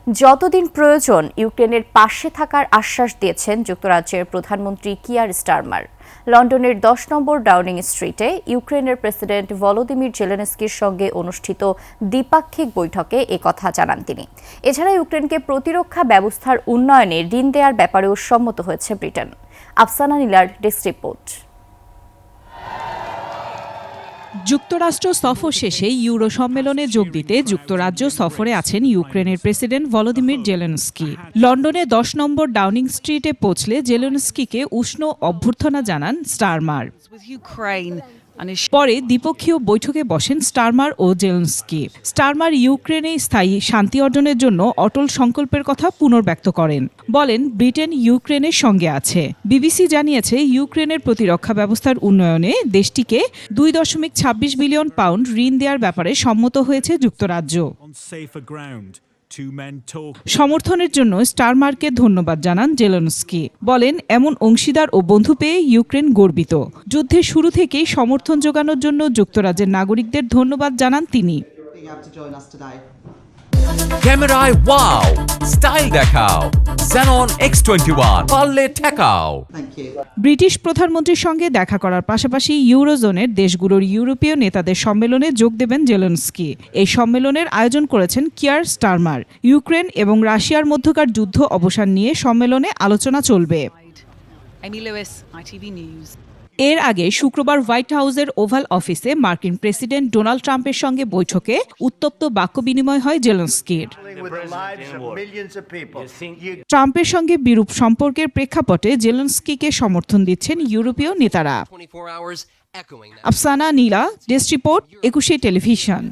যতদিন প্রয়োজন ইউক্রেনের পাশে থাকার আশ্বাস দিয়েছেন যুক্তরাজ্যের প্রধানমন্ত্রী কিয়ার স্টারমার। লন্ডনের 10 নম্বর ডাউনিং স্ট্রিটে ইউক্রেনের প্রেসিডেন্ট ভলোদিমির জেলেনস্কির সঙ্গে অনুষ্ঠিত দ্বিপাক্ষিক বৈঠকে একথা জানান তিনি। এছাড়া ইউক্রেনকে প্রতিরক্ষা ব্যবস্থার উন্নয়নে ঋণ দেওয়ার ব্যাপারেও সম্মত হয়েছে ব্রিটেন। আফসানা নীলার ডেস্ক রিপোর্ট। যুক্তরাষ্ট্র সফর শেষে ইউরো সম্মেলনে যোগ দিতে যুক্তরাজ্য সফরে আছেন ইউক্রেনের প্রেসিডেন্ট ভলোদিমির জেলেনস্কি। লন্ডনে 10 নম্বর ডাউনিং স্ট্রিটে পৌঁছলে জেলেনস্কিকে উষ্ণ অভ্যর্থনা জানান স্টারমার। পরে দ্বিপক্ষীয় বৈঠকে বসেন স্টারমার ও জেলেনস্কি। স্টারমার ইউক্রেনে স্থায়ী শান্তি অর্জনের জন্য অটল সংকল্পের কথা পুনর্ব্যক্ত করেন। বলেন, ব্রিটেন ইউক্রেনের সঙ্গে আছে। বিবিসি জানিয়েছে, ইউক্রেনের প্রতিরক্ষা ব্যবস্থার উন্নয়নে দেশটিকে 2.26 বিলিয়ন পাউন্ড ঋণ দেওয়ার ব্যাপারে সম্মত হয়েছে যুক্তরাজ্য। সমর্থনের জন্য স্টারমারকে ধন্যবাদ জানান জেলেনস্কি। বলেন, এমন অংশীদার ও বন্ধু পেয়ে ইউক্রেন গর্বিত। যুদ্ধের শুরু থেকেই সমর্থন জোগানোর জন্য যুক্তরাজ্যের নাগরিকদের ধন্যবাদ জানান তিনি। ক্যামেরায় ওয়াও, স্টাইল দেখাও, Xenon X21 পারলে ঠেকাও। ব্রিটিশ প্রধানমন্ত্রীর সঙ্গে দেখা করার পাশাপাশি ইউরোজোনের দেশগুলোর ইউরোপীয় নেতাদের সম্মেলনে যোগ দেবেন জেলেনস্কি। এই সম্মেলনের আয়োজন করেছেন কিয়ার স্টারমার। ইউক্রেন এবং রাশিয়ার মধ্যকার যুদ্ধ অবসান নিয়ে সম্মেলনে আলোচনা চলবে। এর আগে শুক্রবার হোয়াইট হাউসের ওভাল অফিসে মার্কিন প্রেসিডেন্ট ডোনাল্ড ট্রাম্পের সঙ্গে বৈঠকে উত্তপ্ত বাক্য বিনিময় হয় জেলেনস্কির। ট্রাম্পের সঙ্গে বিরূপ সম্পর্কের প্রেক্ষাপটে জেলেনস্কিকে সমর্থন দিচ্ছেন ইউরোপীয় নেতারা। আফসানা নীলা, ডেস্ক রিপোর্ট, 21 টেলিভিশন।